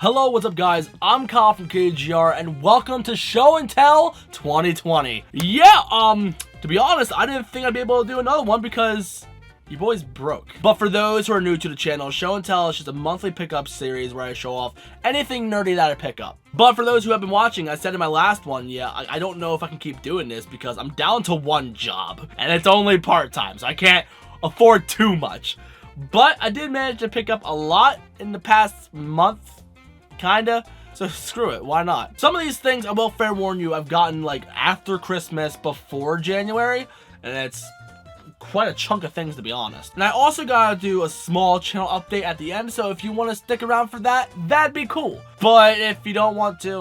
Hello, what's up guys? I'm Kyle from KGR and welcome to Show and Tell 2020. Yeah, to be honest, I didn't think I'd be able to do another one because your boy's broke. But for those who are new to the channel, Show and Tell is just a monthly pickup series where I show off anything nerdy that I pick up. But for those who have been watching, I said in my last one, I don't know if I can keep doing this because I'm down to one job and it's only part-time, so I can't afford too much. But I did manage to pick up a lot in the past month. Kinda, so screw it, why not? Some of these things, I will fair warn you, I've gotten like after Christmas, before January, and it's quite a chunk of things to be honest. And I also gotta do a small channel update at the end, so if you want to stick around for that, that'd be cool. But if you don't want to,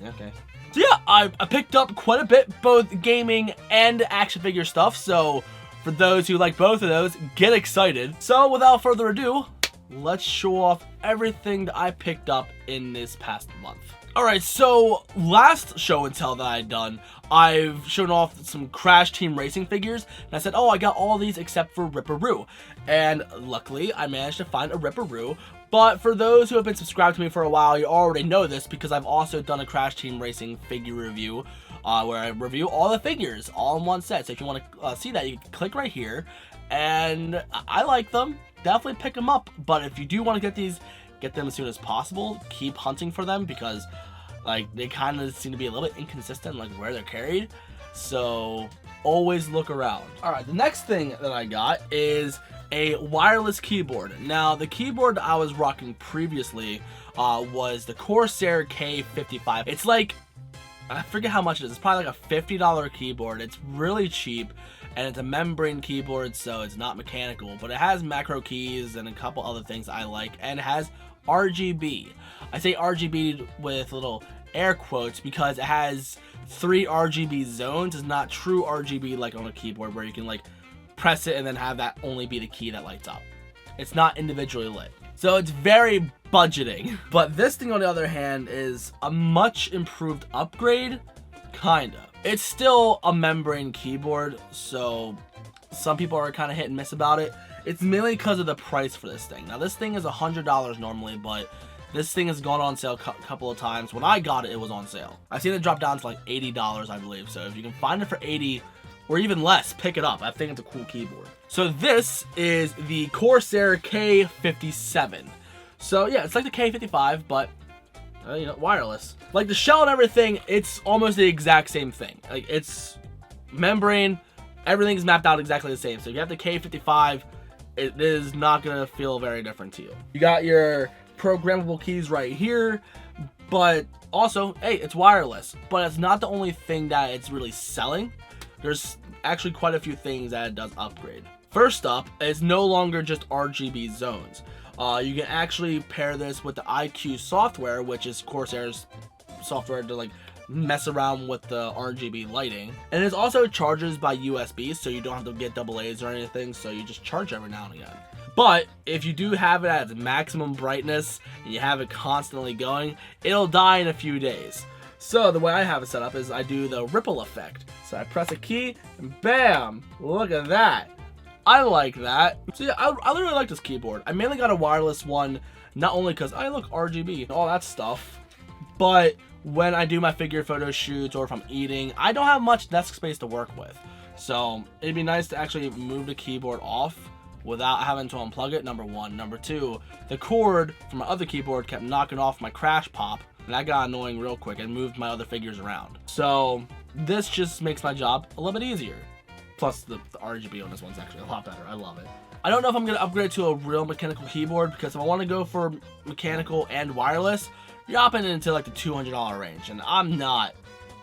okay. So yeah, I picked up quite a bit, both gaming and action figure stuff, so for those who like both of those, get excited. So without further ado, let's show off everything that I picked up in this past month. Alright, so last show and tell that I'd done, I've shown off some Crash Team Racing figures, and I said, oh, I got all these except for Ripperoo. And luckily, I managed to find a Ripperoo. But for those who have been subscribed to me for a while, you already know this because I've also done a Crash Team Racing figure review where I review all the figures all in one set. So if you want to see that, you can click right here. And I like them. Definitely pick them up, but if you do want to get these, get them as soon as possible. Keep hunting for them because like they kind of seem to be a little bit inconsistent like where they're carried, so always look around. All right, the next thing that I got is a wireless keyboard. Now the keyboard I was rocking previously was the Corsair K55. It's like, I forget how much it is. It's probably like a $50 keyboard. It's really cheap, and it's a membrane keyboard, so it's not mechanical, but it has macro keys and a couple other things I like, and it has RGB. I say RGB with little air quotes because it has 3 RGB zones. It's not true RGB like on a keyboard where you can like press it and then have that only be the key that lights up. It's not individually lit. So it's very budgeting. But this thing on the other hand is a much improved upgrade, kinda. It's still a membrane keyboard, so some people are kind of hit and miss about it. It's mainly because of the price for this thing. Now this thing is $100 normally, but this thing has gone on sale a couple of times. When I got it, it was on sale. I've seen it drop down to like $80, I believe. So if you can find it for $80 or even less, pick it up. I think it's a cool keyboard. So this is the Corsair K57. So yeah, it's like the K55, but you know, wireless. Like the shell and everything, it's almost the exact same thing. Like it's membrane, everything's mapped out exactly the same. So if you have the K55, it is not gonna feel very different to you. You got your programmable keys right here, but also, hey, it's wireless. But it's not the only thing that it's really selling. There's actually quite a few things that it does upgrade. First up, it's no longer just RGB zones. You can actually pair this with the iCUE software, which is Corsair's software to like mess around with the RGB lighting. And it also charges by USB, so you don't have to get AA's or anything, so you just charge every now and again. But if you do have it at its maximum brightness and you have it constantly going, it'll die in a few days. So the way I have it set up is I do the ripple effect. So I press a key and bam, look at that. I like that. So yeah, I really like this keyboard. I mainly got a wireless one, not only because I look RGB and all that stuff, but when I do my figure photo shoots or if I'm eating, I don't have much desk space to work with. So it'd be nice to actually move the keyboard off without having to unplug it, number one. Number two, the cord from my other keyboard kept knocking off my crash pop, and that got annoying real quick and moved my other figures around. So this just makes my job a little bit easier. Plus the RGB on this one's actually a lot better. I love it. I don't know if I'm going to upgrade to a real mechanical keyboard because if I want to go for mechanical and wireless, you're hopping into like the $200 range, and I'm not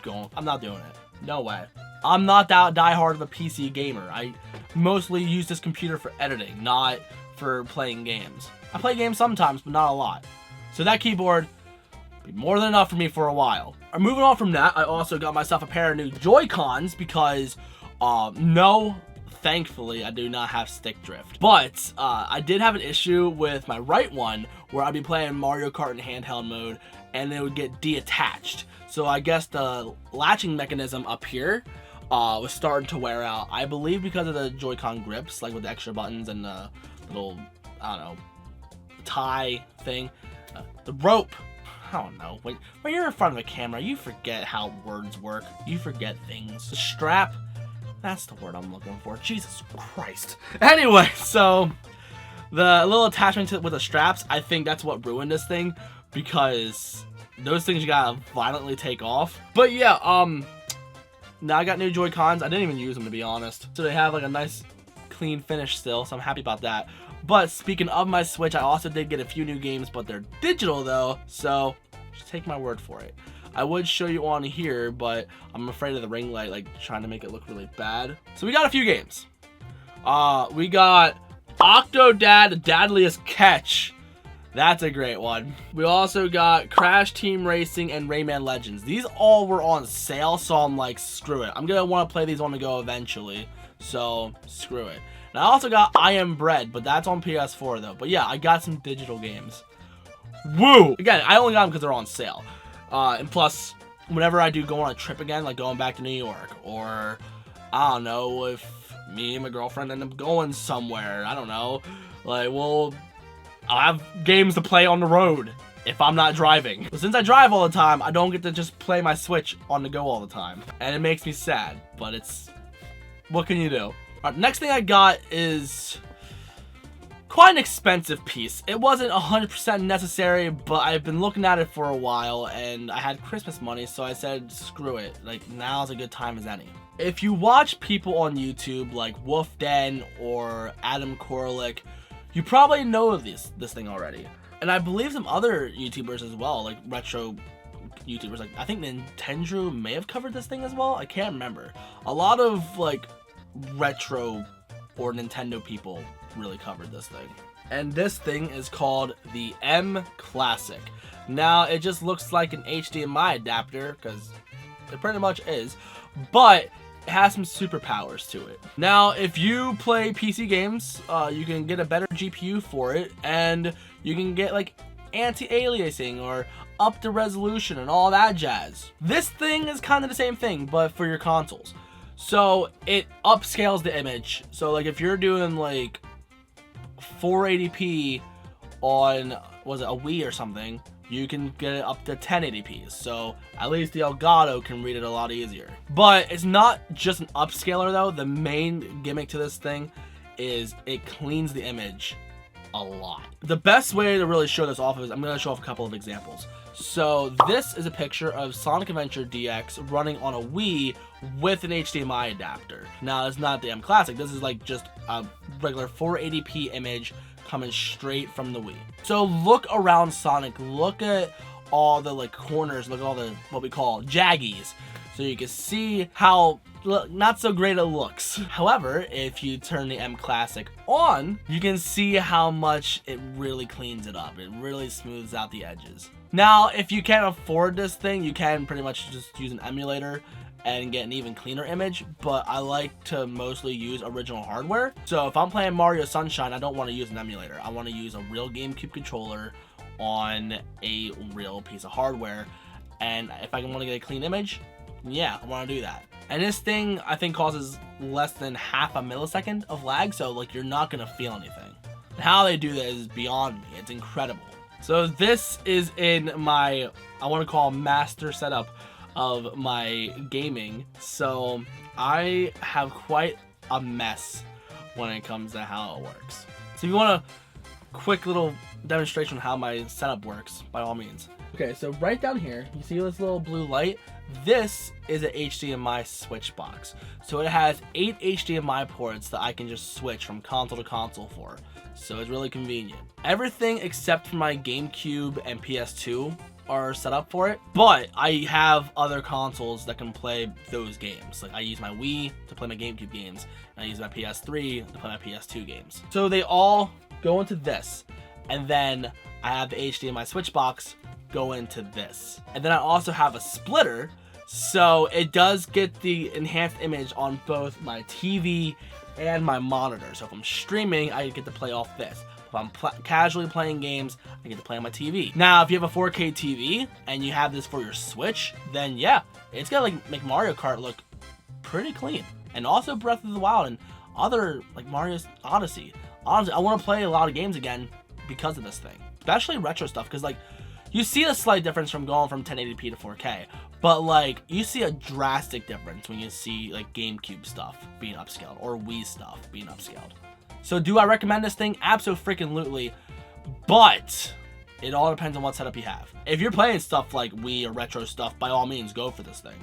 doing it. No way. I'm not that diehard of a PC gamer. I mostly use this computer for editing, not for playing games. I play games sometimes, but not a lot. So that keyboard will be more than enough for me for a while. Moving on from that, I also got myself a pair of new Joy-Cons because no, thankfully I do not have stick drift, but I did have an issue with my right one where I'd be playing Mario Kart in handheld mode and it would get detached. So I guess the latching mechanism up here was starting to wear out. I believe because of the Joy-Con grips, like with the extra buttons and the little, I don't know, tie thing. The rope. I don't know. When you're in front of a camera, you forget how words work. You forget things. The strap. That's the word I'm looking for. Jesus Christ. Anyway, so the little attachment with the straps, I think that's what ruined this thing, because those things you gotta violently take off. But yeah, now I got new Joy-Cons. I didn't even use them, to be honest. So they have like a nice clean finish still, so I'm happy about that. But speaking of my Switch, I also did get a few new games, but they're digital though, so just take my word for it. I would show you on here, but I'm afraid of the ring light, like trying to make it look really bad. So we got a few games. We got Octodad, the Dadliest Catch. That's a great one. We also got Crash Team Racing and Rayman Legends. These all were on sale, so I'm like, screw it. I'm gonna want to play these on the go eventually, so screw it. And I also got I Am Bread, but that's on PS4 though. But yeah, I got some digital games. Woo! Again, I only got them because they're on sale. And plus, whenever I do go on a trip again, like going back to New York, or I don't know, if me and my girlfriend end up going somewhere, I don't know, like, well, I'll have games to play on the road if I'm not driving. But since I drive all the time, I don't get to just play my Switch on the go all the time. And it makes me sad, but it's, what can you do? Alright, next thing I got is quite an expensive piece. It wasn't 100% necessary, but I've been looking at it for a while, and I had Christmas money, so I said, screw it. Like, now's a good time as any. If you watch people on YouTube like Wolf Den or Adam Koralik, you probably know this thing already. And I believe some other YouTubers as well, like retro YouTubers. Like, I think Nintendo may have covered this thing as well. I can't remember. A lot of like retro or Nintendo people really covered this thing. And this thing is called the M Classic. Now, it just looks like an HDMI adapter, because it pretty much is, but it has some superpowers to it. Now, if you play PC games, you can get a better GPU for it, and you can get like anti-aliasing or up the resolution and all that jazz. This thing is kind of the same thing, but for your consoles. So it upscales the image. So like if you're doing like 480p on, was it a Wii or something, you can get it up to 1080p. So at least the Elgato can read it a lot easier. But it's not just an upscaler though. The main gimmick to this thing is it cleans the image a lot. The best way to really show this off is I'm going to show off a couple of examples. So this is a picture of Sonic Adventure DX running on a Wii with an HDMI adapter. Now, it's not the M Classic. This is like just a regular 480p image coming straight from the Wii. So look around Sonic. Look at all the like corners. Look at all the what we call jaggies. So you can see how not so great it looks. However, if you turn the M Classic on, you can see how much it really cleans it up. It really smooths out the edges. Now, if you can't afford this thing, you can pretty much just use an emulator and get an even cleaner image, but I like to mostly use original hardware. So if I'm playing Mario Sunshine, I don't want to use an emulator. I want to use a real GameCube controller on a real piece of hardware. And if I want to get a clean image, yeah, I want to do that. And this thing, I think, causes less than half a millisecond of lag, so like you're not going to feel anything. And how they do that is beyond me. It's incredible. So this is in my, I want to call master setup of my gaming. So I have quite a mess when it comes to how it works. So if you want a quick little demonstration of how my setup works, by all means. Okay, so right down here, you see this little blue light? This is an HDMI switch box. So it has 8 HDMI ports that I can just switch from console to console for. So it's really convenient. Everything except for my GameCube and PS2 are set up for it, but I have other consoles that can play those games. Like I use my Wii to play my GameCube games, and I use my PS3 to play my PS2 games. So they all go into this, and then I have the HDMI switch box go into this. And then I also have a splitter, so it does get the enhanced image on both my TV and my monitor. So if I'm streaming, I get to play off this. If I'm casually playing games, I get to play on my TV. Now, if you have a 4K TV and you have this for your Switch, then yeah, it's gonna like make Mario Kart look pretty clean. And also Breath of the Wild and other like Mario Odyssey. Honestly, I want to play a lot of games again because of this thing. especially retro stuff, because like you see a slight difference from going from 1080p to 4K, but like you see a drastic difference when you see like GameCube stuff being upscaled or Wii stuff being upscaled. So do I recommend this thing? Absolutely, but it all depends on what setup you have. If you're playing stuff like Wii or retro stuff, by all means go for this thing.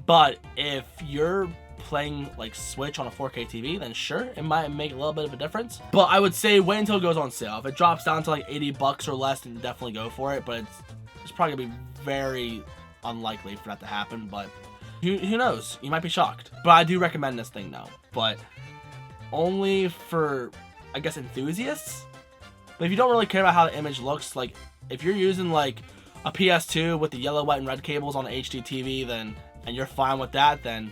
But if you're playing like Switch on a 4K TV, then sure, it might make a little bit of a difference. But I would say wait until it goes on sale. If it drops down to like 80 bucks or less, then definitely go for it. But it's probably gonna be very unlikely for that to happen. But who knows? You might be shocked. But I do recommend this thing though. But only for, I guess, enthusiasts. But if you don't really care about how the image looks, like if you're using like a PS2 with the yellow, white, and red cables on an HD TV, then and you're fine with that, then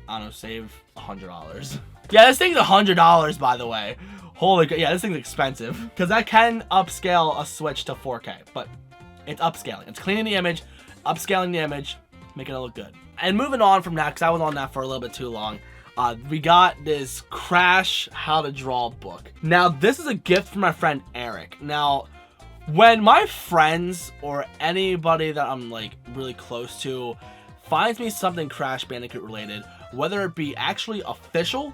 I don't know, save $100. Yeah, this thing's $100, by the way. Holy, yeah, this thing's expensive because that can upscale a Switch to 4K, but it's upscaling. It's cleaning the image, upscaling the image, making it look good. And moving on from that, because I was on that for a little bit too long. We got this Crash How to Draw book. Now, this is a gift from my friend Eric. Now, when my friends or anybody that I'm like really close to finds me something Crash Bandicoot related, whether it be actually official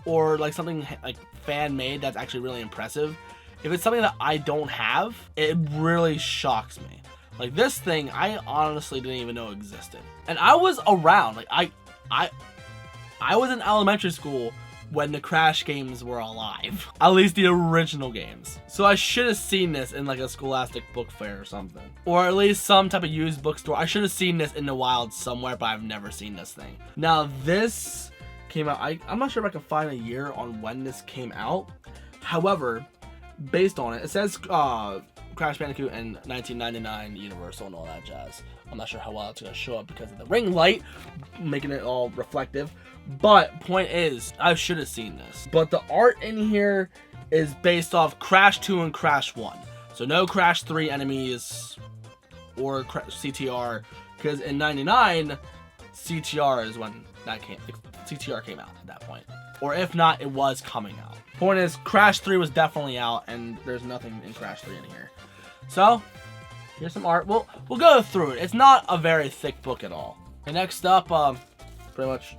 or like something like fan made that's actually really impressive, if it's something that I don't have, it really shocks me. Like this thing, I honestly didn't even know existed. And I was around, like I was in elementary school when the Crash games were alive. At least the original games. So I should have seen this in like a Scholastic book fair or something. Or at least some type of used bookstore. I should have seen this in the wild somewhere, but I've never seen this thing. Now this came out, I'm not sure if I can find a year on when this came out. However, based on it, it says Crash Bandicoot in 1999 Universal and all that jazz. I'm not sure how well it's going to show up because of the ring light, making it all reflective. But point is, I should have seen this. But the art in here is based off Crash 2 and Crash 1. So no Crash 3 enemies or CTR, because in 99, CTR is when CTR came out at that point. Or if not, it was coming out. Point is, Crash 3 was definitely out, and there's nothing in Crash 3 in here. So, here's some art. We'll go through it. It's not a very thick book at all. And next up, pretty much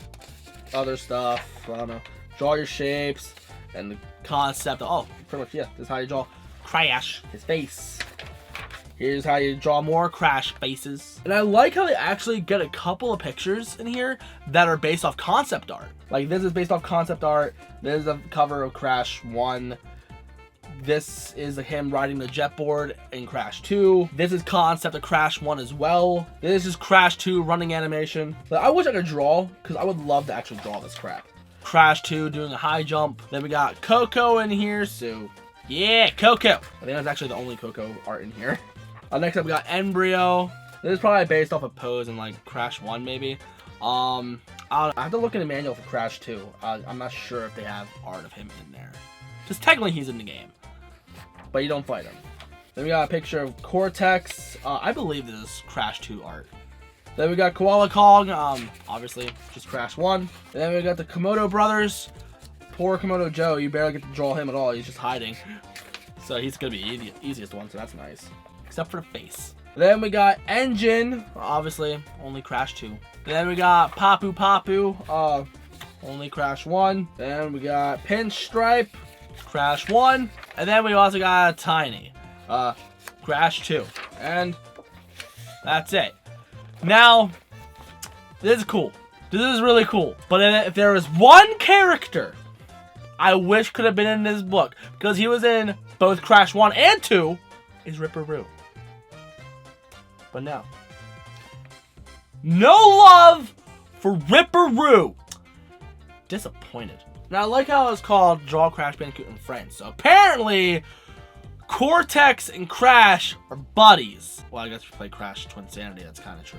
other stuff. I don't know. Draw your shapes and the concept. Oh, pretty much, yeah. This is how you draw Crash, his face. Here's how you draw more Crash faces. And I like how they actually get a couple of pictures in here that are based off concept art. Like this is based off concept art. This is a cover of Crash 1. This is him riding the jet board in Crash 2. This is concept of Crash 1 as well. This is Crash 2 running animation. But I wish I could draw, because I would love to actually draw this crap. Crash 2 doing a high jump. Then we got Coco in here, so yeah, Coco. I think that's actually the only Coco art in here. Next up we got Embryo. This is probably based off of Pose in like Crash 1 maybe. I have to look in the manual for Crash 2. I'm not sure if they have art of him in there. Because technically he's in the game, but you don't fight him. Then we got a picture of Cortex. I believe this is Crash 2 art. Then we got Koala Kong, obviously just Crash 1. And then we got the Komodo brothers. Poor Komodo Joe, you barely get to draw him at all. He's just hiding. So he's gonna be the easiest one, so that's nice. Except for the face. Then we got Engine, obviously only Crash 2. Then we got Papu Papu, only Crash 1. Then we got Pinstripe, Crash 1. And then we also got Tiny, Crash 2. And that's it. Now, this is cool. This is really cool. But if there was one character I wish could have been in this book, because he was in both Crash 1 and 2, is Ripperoo. But no. No love for Ripperoo. Disappointed. Now, I like how it's called Draw Crash Bandicoot and Friends. So apparently, Cortex and Crash are buddies. Well, I guess we play Crash Twinsanity. That's kind of true.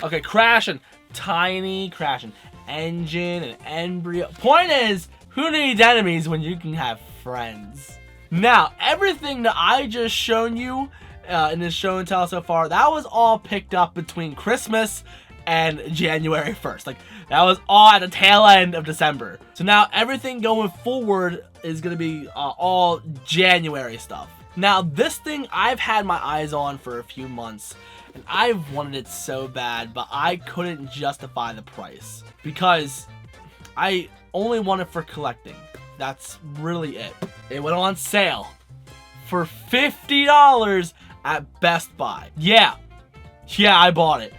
Okay, Crash and Tiny, Crash and Engine and Embryo. Point is, who needs enemies when you can have friends? Now, everything that I just shown you in this show and tell so far, that was all picked up between Christmas and January 1st. Like, that was all at the tail end of December. So now everything going forward is going to be all January stuff. Now, this thing I've had my eyes on for a few months, and I've wanted it so bad, but I couldn't justify the price because I only want it for collecting. That's really it. It went on sale for $50 at Best Buy. Yeah, I bought it.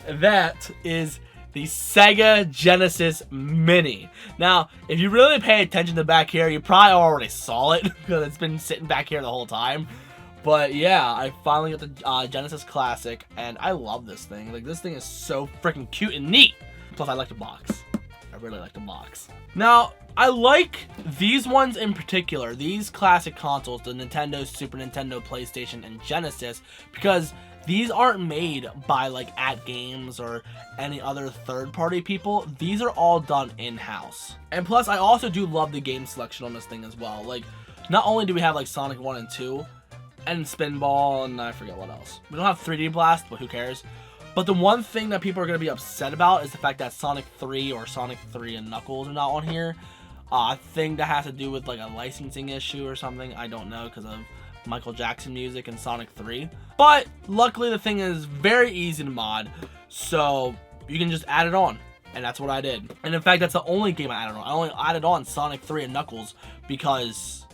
That is the Sega Genesis Mini. Now, if you really pay attention to back here, you probably already saw it because it's been sitting back here the whole time. But yeah, I finally got the Genesis Classic, and I love this thing. Like, this thing is so freaking cute and neat. Plus, I like the box. I really like the box. Now, I like these ones in particular, these classic consoles, the Nintendo, Super Nintendo, PlayStation, and Genesis, because these aren't made by like AtGames or any other third-party people. These are all done in-house. And plus, I also do love the game selection on this thing as well. Like, not only do we have like Sonic 1 and 2, and Spinball, and I forget what else. We don't have 3D Blast, but who cares? But the one thing that people are going to be upset about is the fact that Sonic 3 or Sonic 3 and Knuckles are not on here. I think that has to do with like a licensing issue or something. I don't know, because of Michael Jackson music in Sonic 3. But luckily the thing is very easy to mod, so you can just add it on. And that's what I did. And in fact, that's the only game I added on. I only added on Sonic 3 and Knuckles because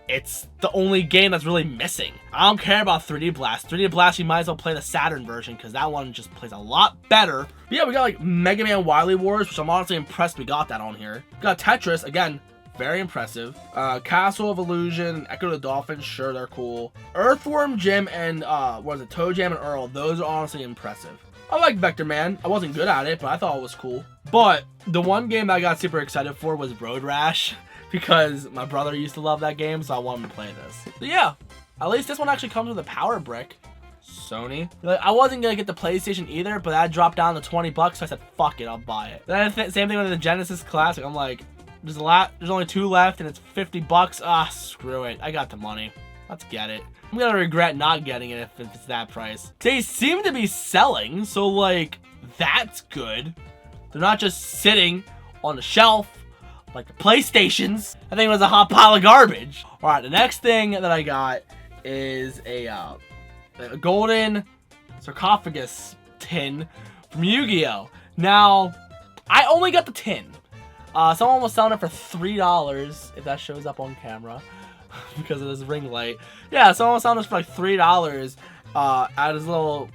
it's the only game that's really missing. I don't care about 3D Blast. 3D Blast, you might as well play the Saturn version because that one just plays a lot better. But yeah, we got like Mega Man Wily Wars, which I'm honestly impressed we got that on here. We got Tetris, again, very impressive. Castle of Illusion, Echo the Dolphin, sure, they're cool. Earthworm Jim and, what is it, Toe Jam and Earl, those are honestly impressive. I like Vector Man. I wasn't good at it, but I thought it was cool. But the one game that I got super excited for was Road Rash, because my brother used to love that game, so I wanted to play this. But yeah, at least this one actually comes with a power brick. Sony. Like, I wasn't gonna get the PlayStation either, but that dropped down to 20 bucks, so I said, fuck it, I'll buy it. Then same thing with the Genesis Classic. I'm like, there's only 2 left, and it's 50 bucks. Ah, screw it. I got the money. Let's get it. I'm gonna regret not getting it if it's that price. They seem to be selling, so like, that's good. They're not just sitting on the shelf like the PlayStations. I think it was a hot pile of garbage. All right, the next thing that I got is a golden sarcophagus tin from Yu-Gi-Oh! Now, I only got the tin. Someone was selling it for $3, if that shows up on camera, because of this ring light. Yeah, someone was selling this for like $3 at his little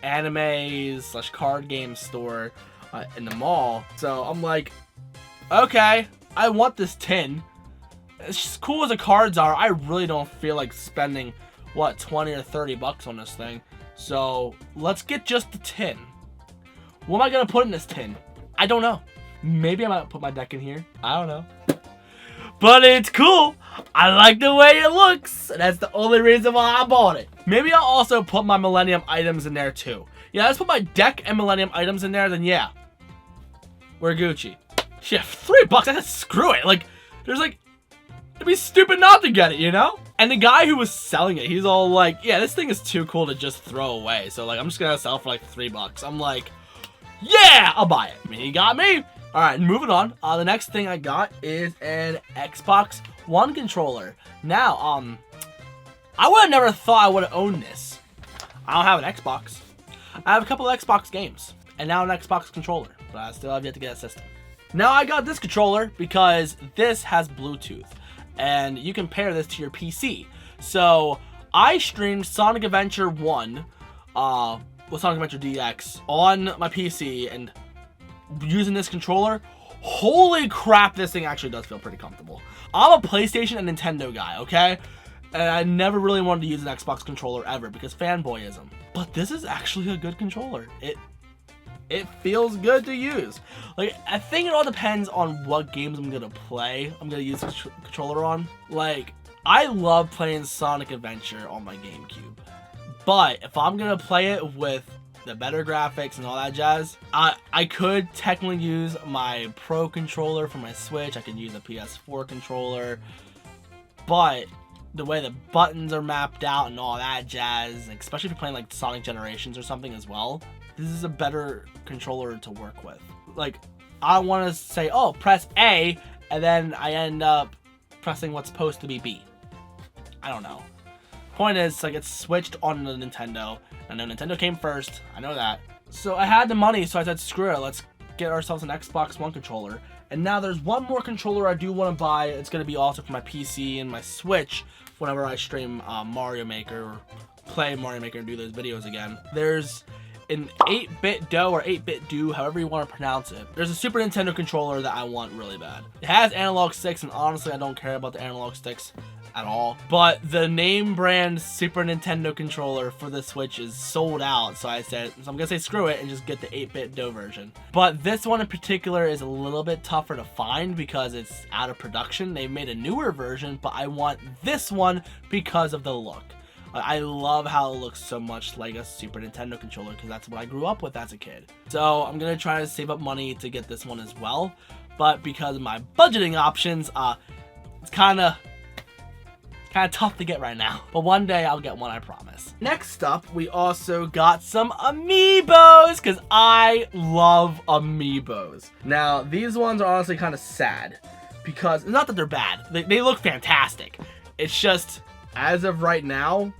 anime/card game store in the mall. So I'm like, okay, I want this tin. It's just cool as the cards are. I really don't feel like spending, what, 20 or 30 bucks on this thing. So let's get just the tin. What am I gonna put in this tin? I don't know. Maybe I might put my deck in here. I don't know. But it's cool. I like the way it looks. That's the only reason why I bought it. Maybe I'll also put my Millennium items in there too. Yeah, let's put my deck and Millennium items in there, then yeah, we're Gucci. Yeah, $3. I said screw it. Like, there's like, it'd be stupid not to get it, you know? And the guy who was selling it, he's all like, yeah, this thing is too cool to just throw away. So like, I'm just gonna sell for like $3. I'm like, yeah, I'll buy it. I mean, he got me. All right, moving on. The next thing I got is an Xbox One controller. Now, I would have never thought I would have owned this. I don't have an Xbox. I have a couple of Xbox games, and now an Xbox controller, but I still have yet to get a system. Now I got this controller because this has Bluetooth, and you can pair this to your PC. So I streamed Sonic Adventure 1, with Sonic Adventure DX on my PC, and using this controller, holy crap, this thing actually does feel pretty comfortable. I'm a PlayStation and Nintendo guy, okay? And I never really wanted to use an Xbox controller ever because fanboyism. But this is actually a good controller. It feels good to use. Like, I think it all depends on what games I'm gonna play. I'm gonna use this controller on. Like, I love playing Sonic Adventure on my GameCube. But if I'm gonna play it with the better graphics and all that jazz, I could technically use my Pro controller for my Switch. I could use a PS4 controller, but the way the buttons are mapped out and all that jazz, especially if you're playing like Sonic Generations or something as well, this is a better controller to work with. Like, I want to say, oh, press A, and then I end up pressing what's supposed to be B. I don't know. Point is, like, it's switched on the Nintendo. I know Nintendo came first. I know that. So I had the money, so I said, screw it. Let's get ourselves an Xbox One controller. And now there's one more controller I do want to buy. It's going to be also for my PC and my Switch whenever I stream Mario Maker or play Mario Maker and do those videos again. There's an 8-bit Do or 8-bit Do, however you want to pronounce it. There's a Super Nintendo controller that I want really bad. It has analog sticks, and honestly, I don't care about the analog sticks at all. But the name brand Super Nintendo controller for the Switch is sold out, so I'm gonna say screw it and just get the 8-bit Do version. But this one in particular is a little bit tougher to find because it's out of production. They've made a newer version, but I want this one because of the look. I love how it looks so much like a Super Nintendo controller because that's what I grew up with as a kid. So I'm gonna try to save up money to get this one as well. But because of my budgeting options, it's kind of tough to get right now. But one day I'll get one, I promise. Next up, we also got some amiibos because I love amiibos. Now, these ones are honestly kind of sad because it's not that they're bad. They look fantastic. It's just, as of right now,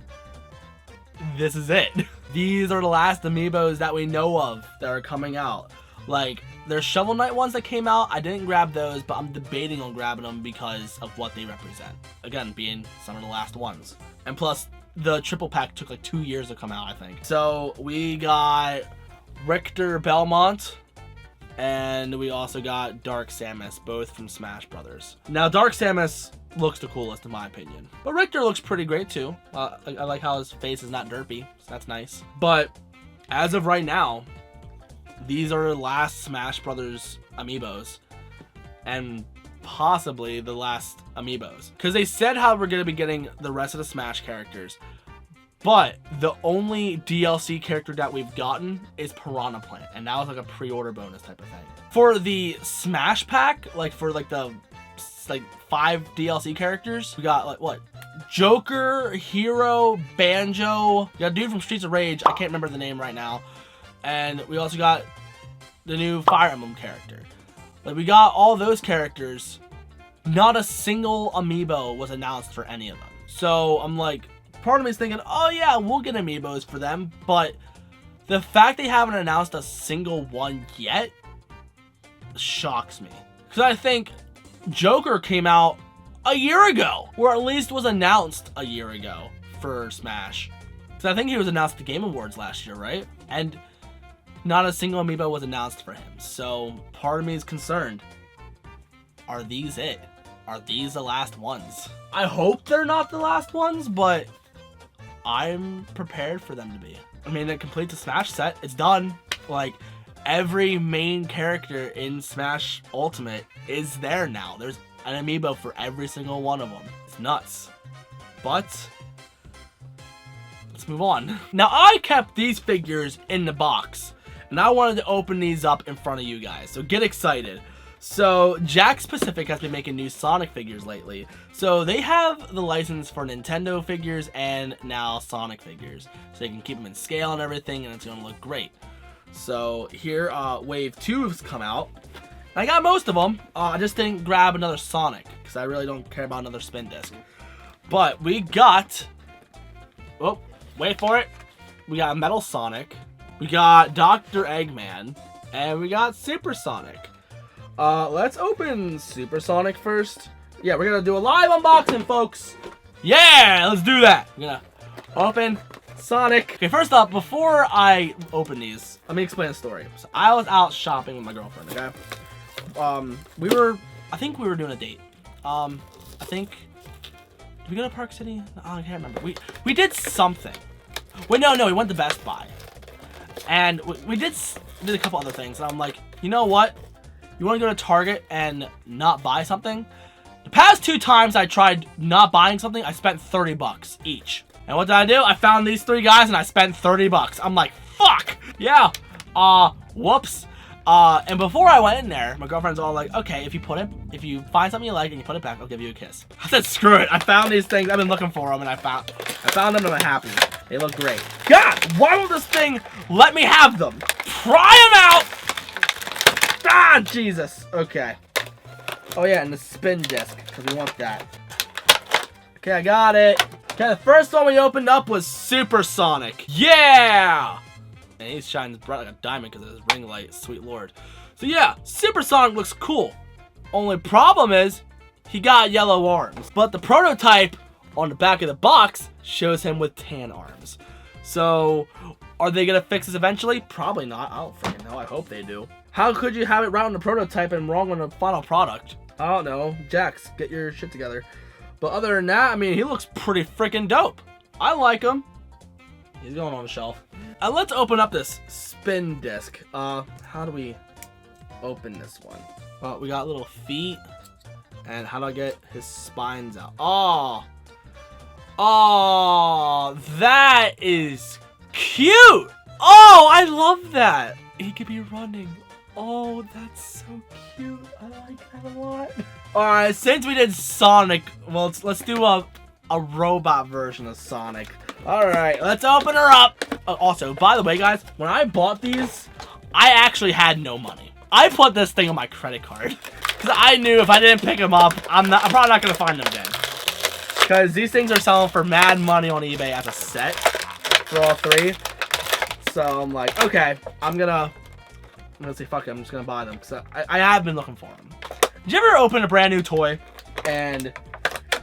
this is it. These are the last amiibos that we know of that are coming out. Like, there's Shovel Knight ones that came out. I didn't grab those, but I'm debating on grabbing them because of what they represent. Again, being some of the last ones. And plus, the triple pack took like 2 years to come out, I think. So, we got Richter Belmont, and we also got Dark Samus, both from Smash Brothers. Now, Dark Samus looks the coolest in my opinion, but Richter looks pretty great too. I like how his face is not derpy, so that's nice. But as of right now, these are the last Smash Brothers amiibos, and possibly the last amiibos, because they said how we're going to be getting the rest of the Smash characters, but the only DLC character that we've gotten is Piranha Plant, and that was like a pre-order bonus type of thing. For the Smash pack, like for like the 5 DLC characters, we got like what? Joker, Hero, Banjo. We got a dude from Streets of Rage. I can't remember the name right now. And we also got the new Fire Emblem character. Like, we got all those characters. Not a single amiibo was announced for any of them. So I'm like, part of me is thinking, oh yeah, we'll get amiibos for them. But the fact they haven't announced a single one yet shocks me. Because I think Joker came out a year ago, or at least was announced a year ago for Smash. So I think he was announced at the Game Awards last year, right? And not a single amiibo was announced for him. So part of me is concerned. Are these it? Are these the last ones? I hope they're not the last ones, but I'm prepared for them to be. I mean, it completes the Smash set. It's done. Like, every main character in Smash Ultimate is there now. There's an amiibo for every single one of them. It's nuts. But let's move on. Now, I kept these figures in the box, and I wanted to open these up in front of you guys, so get excited. So, Jakks Pacific has been making new Sonic figures lately. So, they have the license for Nintendo figures and now Sonic figures. So, they can keep them in scale and everything, and it's going to look great. So, here, Wave 2 has come out. I got most of them. I just didn't grab another Sonic, because I really don't care about another spin disc. But we got... Oh, wait for it. We got Metal Sonic. We got Dr. Eggman. And we got Super Sonic. Let's open Super Sonic first. Yeah, we're gonna do a live unboxing, folks. Yeah, let's do that. We're gonna open Sonic. Okay, first up, before I open these, let me explain the story. So I was out shopping with my girlfriend, okay? I think we were doing a date. I think, did we go to Park City? Oh, I can't remember. We did something. Wait, no, we went to Best Buy. And we did a couple other things. And I'm like, you know what? You want to go to Target and not buy something? The past 2 times I tried not buying something, I spent 30 bucks each. And what did I do? I found these 3 guys and I spent 30 bucks. I'm like, fuck! Yeah. Whoops. And before I went in there, my girlfriend's all like, okay, if you find something you like and you put it back, I'll give you a kiss. I said, screw it. I found these things. I've been looking for them and I found them and I'm happy. They look great. God, why won't this thing let me have them? Try them out! Ah, Jesus. Okay. Oh, yeah, and the spin disc, because we want that. Okay, I got it. Okay, the first one we opened up was Supersonic. Yeah! And he shines bright like a diamond because of his ring light, sweet lord. So yeah, Supersonic looks cool. Only problem is, he got yellow arms. But the prototype on the back of the box shows him with tan arms. So, are they gonna fix this eventually? Probably not. I don't freaking know. I hope they do. How could you have it right on the prototype and wrong on the final product? I don't know. Jax, get your shit together. But other than that, I mean, he looks pretty freaking dope. I like him. He's going on the shelf. And let's open up this spin disc. How do we open this one? Well, we got little feet. And how do I get his spines out? Oh, that is cute. Oh, I love that. He could be running. Oh, that's so cute. I like that a lot. Alright, since we did Sonic, well, let's do a robot version of Sonic. Alright, let's open her up. Also, by the way, guys, when I bought these, I actually had no money. I put this thing on my credit card. Because I knew if I didn't pick them up, I'm probably not going to find them again. Because these things are selling for mad money on eBay as a set for all three. So I'm like, okay, I'm gonna say fuck it, I'm just gonna buy them. Because I have been looking for them. Did you ever open a brand new toy and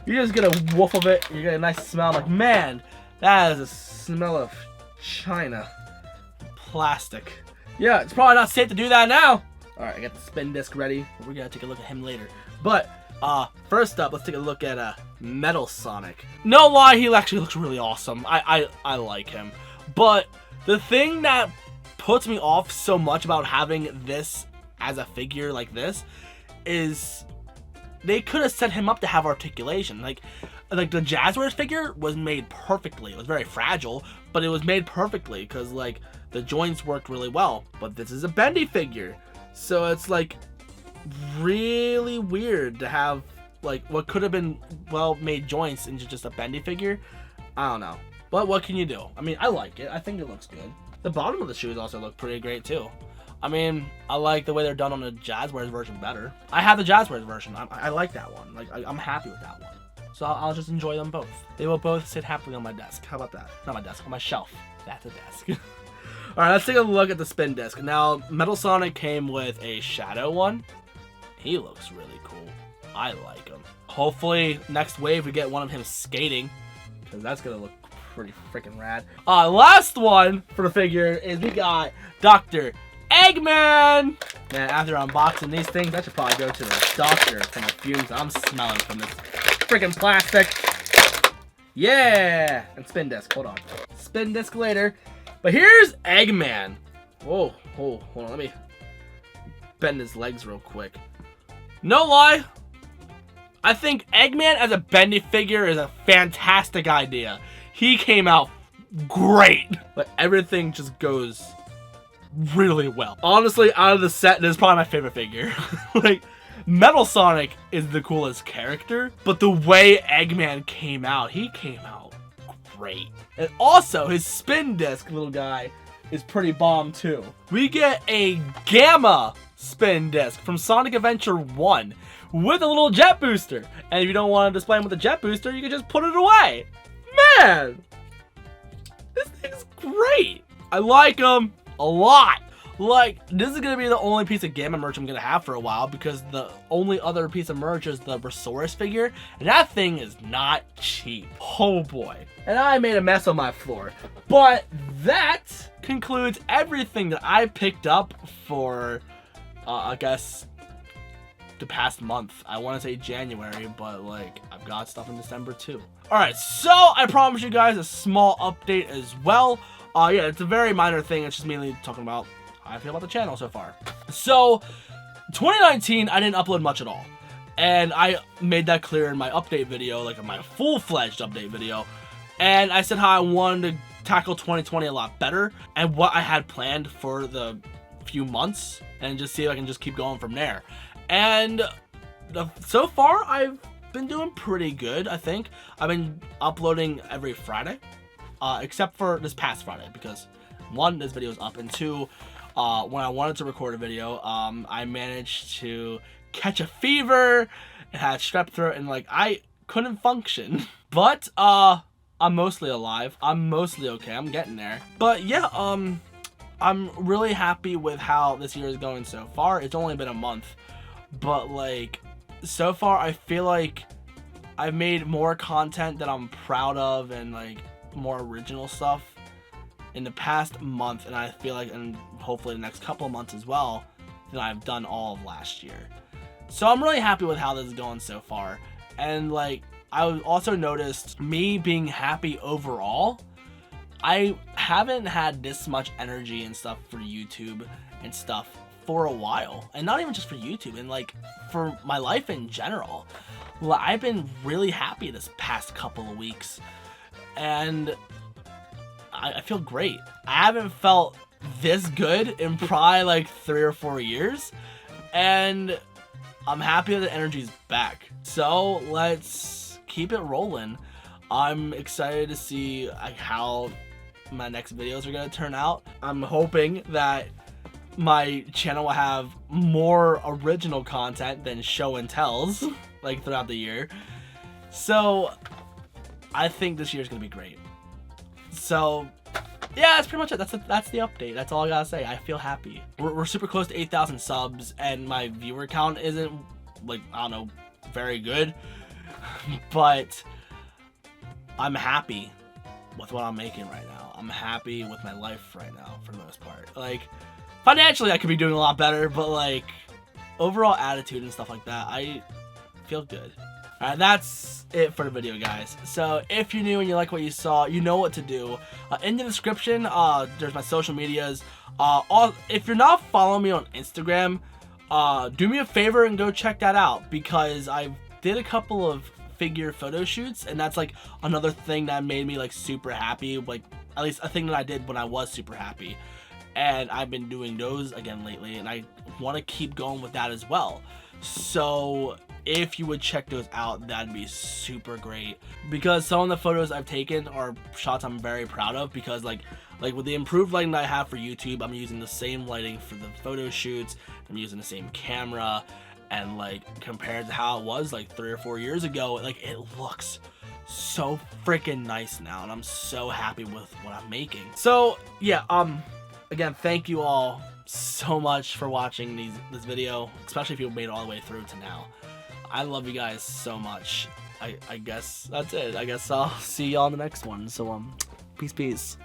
you just get a whiff of it, you get a nice smell, I'm like, man, that is a smell of China. Plastic. Yeah, it's probably not safe to do that now. Alright, I got the spin disc ready. We're gonna take a look at him later. But, first up, let's take a look at Metal Sonic. No lie, he actually looks really awesome. I like him. But the thing that puts me off so much about having this as a figure like this is they could have set him up to have articulation. Like the Jazzwares figure was made perfectly. It was very fragile, but it was made perfectly because like the joints worked really well. But this is a bendy figure. So it's like really weird to have like what could have been well-made joints into just a bendy figure. I don't know. But what can you do? I mean, I like it. I think it looks good. The bottom of the shoes also look pretty great too. I mean, I like the way they're done on the Jazzwares version better. I have the Jazzwares version. I like that one. Like I'm happy with that one. So I'll just enjoy them both. They will both sit happily on my desk. How about that? Not my desk, on my shelf. That's a desk. Alright, let's take a look at the spin disc. Now, Metal Sonic came with a shadow one. He looks really cool. I like him. Hopefully, next wave we get one of him skating. Because that's going to look pretty freaking rad. Last one for the figure is we got Dr. Eggman! Man, after unboxing these things, I should probably go to the doctor from the fumes I'm smelling from this freaking plastic. Yeah! And spin disc, hold on. Spin disc later. But here's Eggman. Whoa, hold on, let me bend his legs real quick. No lie, I think Eggman as a bendy figure is a fantastic idea. He came out great, but everything just goes really well. Honestly, out of the set, this is probably my favorite figure. Like, Metal Sonic is the coolest character, but the way Eggman came out, he came out great. And also, his spin disc little guy is pretty bomb too. We get a Gamma spin disc from Sonic Adventure 1 with a little jet booster. And if you don't want to display him with a jet booster, you can just put it away. Man, this thing's great. I like him a lot. Like, this is going to be the only piece of Gamma merch I'm going to have for a while because the only other piece of merch is the Resource figure, and that thing is not cheap. Oh boy. And I made a mess on my floor. But that concludes everything that I picked up for, I guess, the past month. I want to say January, but like, I've got stuff in December too. Alright, so I promised you guys a small update as well. Yeah, it's a very minor thing. It's just mainly talking about how I feel about the channel so far. So, 2019, I didn't upload much at all. And I made that clear in my update video, like in my full-fledged update video. And I said how I wanted to tackle 2020 a lot better and what I had planned for the few months and just see if I can just keep going from there. And so far, I've been doing pretty good, I think. I've been uploading every Friday, except for this past Friday because one, this video is up, and two, when I wanted to record a video, I managed to catch a fever and had strep throat and like I couldn't function. But I'm mostly alive. I'm mostly okay. I'm getting there. But yeah, I'm really happy with how this year is going so far. It's only been a month, but like so far I feel like I've made more content that I'm proud of and like more original stuff in the past month, and I feel like, and hopefully the next couple of months as well, than I've done all of last year. So I'm really happy with how this is going so far. And like I also noticed me being happy overall. I haven't had this much energy and stuff for YouTube and stuff for a while, and not even just for YouTube, and like for my life in general. I've been really happy this past couple of weeks, and I feel great. I haven't felt this good in probably like 3 or 4 years, and I'm happy that the energy's back. So let's keep it rolling. I'm excited to see like how my next videos are gonna turn out. I'm hoping that my channel will have more original content than show and tells like throughout the year. So I think this year's gonna be great. So yeah, that's pretty much it. That's the update. That's all I gotta say. I feel happy. We're super close to 8,000 subs, and my viewer count isn't like, I don't know, very good, but I'm happy with what I'm making right now. I'm happy with my life right now for the most part. Like financially I could be doing a lot better, but like overall attitude and stuff like that, I feel good. Alright, that's it for the video, guys. So if you're new and you like what you saw, you know what to do. In the description, there's my social medias. If you're not following me on Instagram, do me a favor and go check that out, because I did a couple of figure photo shoots, and that's like another thing that made me like super happy, like at least a thing that I did when I was super happy, and I've been doing those again lately, and I want to keep going with that as well. So if you would check those out, that'd be super great, because some of the photos I've taken are shots I'm very proud of, because like with the improved lighting that I have for YouTube, I'm using the same lighting for the photo shoots, I'm using the same camera, and like compared to how it was like 3 or 4 years ago, like it looks so freaking nice now, and I'm so happy with what I'm making. So yeah, again, thank you all so much for watching this video, especially if you made it all the way through to now. I love you guys so much. I guess that's it. I guess I'll see y'all in the next one. So peace.